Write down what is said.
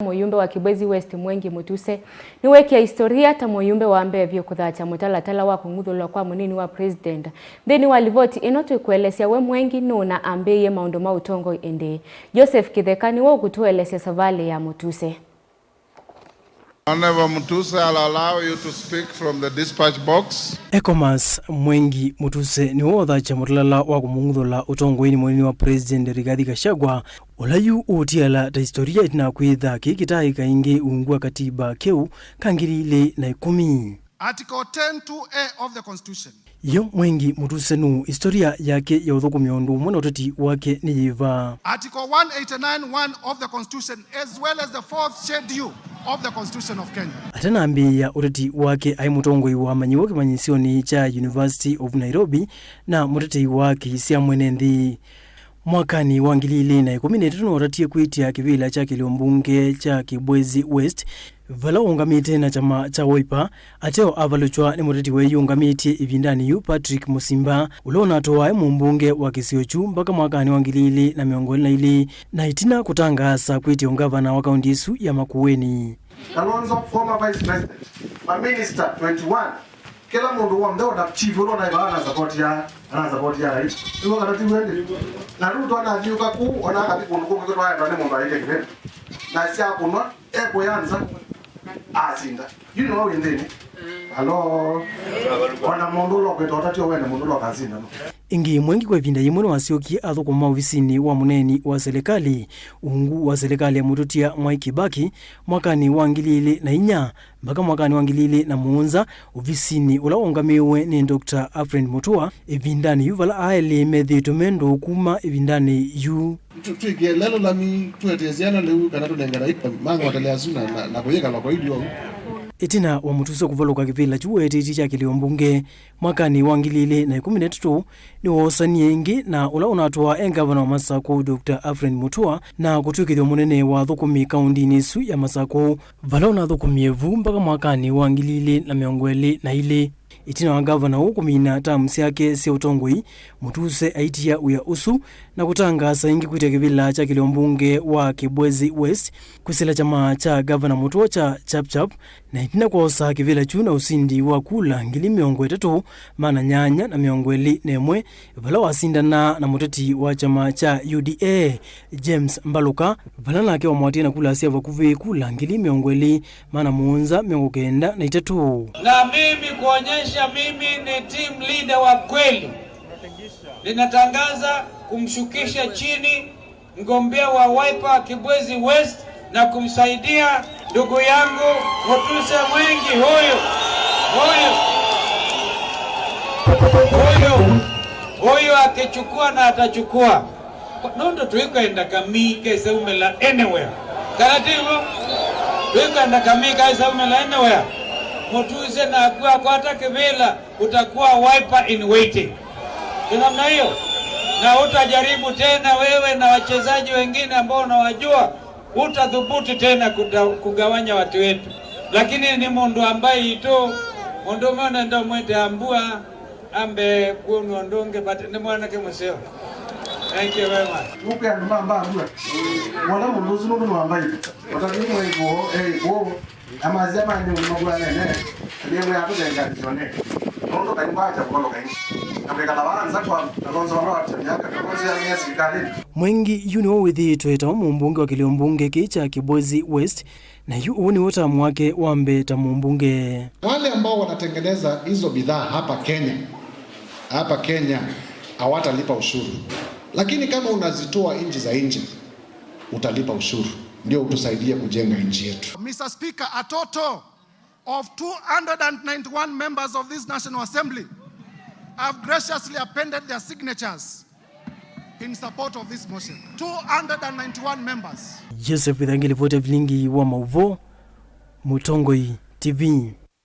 Muyumbe wa Kibwezi West Mwengi Mutuse ni weki ya historia ta muyumbe wa ambevyo kuthacha mutalatala wa kung'uthulwa kwa munini wa president thini walivoti inoto kuelesya we Mwengi nuna ambeye maundu ma utongo ende Joseph Kithekani wo kutuelesya savale ya Mutuse. Honorable Mutuse, I'll allow you to speak from the dispatch box. Ecomas Mwengi Mutuse ni wothacha mutalala wa kumung'uthula utongo-ini munini wa president Rigathi Gachagua ulayu utiala ta historia itina kwitha kikitai kaingi ungua katiba keu kangiri na 10. Article 10(2)(a) of the Constitution. Yo Mwengi Mutuse nu historia yake ya uthukumia undu mwana uteti wake ni yiva. Article 189(1) of the Constitution as well as the 4th schedule of the Constitution of Kenya. Atana ambia uteti wake ai mutongoi wa manyiwo kimanyisioni cha University of Nairobi na muteti wake sia mwene nthi. Mwakani wa 2013 noratie kwitia kivila cha kiliombunge cha Kibwezi West vala ungamite na chama cha Wiper ateo avaluchwa ni muteti we yungamite ivindani yu Patrick Musimba ulona atoa mumbunge wa Kisiochu mpaka mwakani wa 2022 na itina kutangasa kwitia ungavana wa kaunti isu ya Makueni. Kalonzo former vice president, my minister 21. Kila mundu wa mdao na chief ulo na ibana support ya right. Iwo kana tiwende. Na ruto ana jiuka ku ona kati kundu ko kwa ya mundu aike kile. Na sia kunwa eko yanza asinda. You know we ndeni. Hello. Ona mundu lo kweto tatio wena mundu lo kazinda. Ingi Mwengi kwa vinda yimuno wasioki athukuma ofisini wa muneni wa serikali ungu wa serikali ya Mututia Mwai Kibaki mwakani wa 2004 mpaka mwakani wa 2007 ofisini ula ungamiwe ni Dr. Alfred Mutua ivindani yu vala aele medhito mendo kuma ivindani yu tuigie lelo lami tueteziana leu kana tunengana ipa mango watalea zuna na kuyeka la kwa hiyo itina wa Mutuse kuvaluka kivila chuweti cha kiliombunge mwakani wa 2013 ni wosanie ingi na ula unatoa engavana wa Masako Dr. Alfred Mutua na kutukithwa munene wa thukumi kaunti nisu ya Masako vala unathukumi vu mpaka mwakani wa 2022 itina wa gavana ukumina tamu syake sia utongoi Mutuse aitia uya usu na kutangasa ingi kuitia kivila cha kiliombunge wa Kibwezi West kusila chama cha gavana Mutua cha Chapchap na itina kuosa kivila chuna usindi wa kula 300 mana nyanya na 201 vala wasindana na muteti wa chama cha UDA James Mbaluka vala nake wa mwatia na kula asia vakuvi kula 200 mana muunza 93 na mimi kuonyesha mimi ni team leader wa kweli. Ninatangaza kumshukisha chini mgombea wa Wiper Kibwezi West na kumsaidia ndugu yangu Mutuse Mwengi huyo akichukua na atachukua. Nondo tuikaenda kami kaisa umela anywhere. Karatibu tuikaenda kami kaisa umela anywhere. Mutuse na akuwa kwa kivila utakuwa Wiper in waiting. Namna hiyo na utajaribu tena wewe na wachezaji wengine ambao unawajua utadhubuti tena kugawanya watu wetu, lakini ni mundu ambaye ito mundu mwana ndo mwete ambua ambe kuno ndonge but ni mwana ke museo. Thank you very much. Uke anduma amba ambua wala mundu zunu ndo ambaye watani mwe amazema ni mugwa nene ndiye mwe atuzenga zone ndo kaimbacha kwa kaini. Mwengi yuni wawithitwe ta mumbunge wa kiliombunge kicha Kibwezi West na yu uni utamu wake wambe ta mumbunge. Wale ambao wanatengeneza hizo bidhaa hapa Kenya hawatalipa ushuru, lakini kama unazitoa nchi za nje utalipa ushuru, ndio utusaidie kujenga nchi yetu. Mr. Speaker, a total of 291 members of this National Assembly have graciously appended their signatures in support of this motion. 291 members. Joseph Kithekani, ripoti ya vilingi wa Mauvo, Mutongoi TV.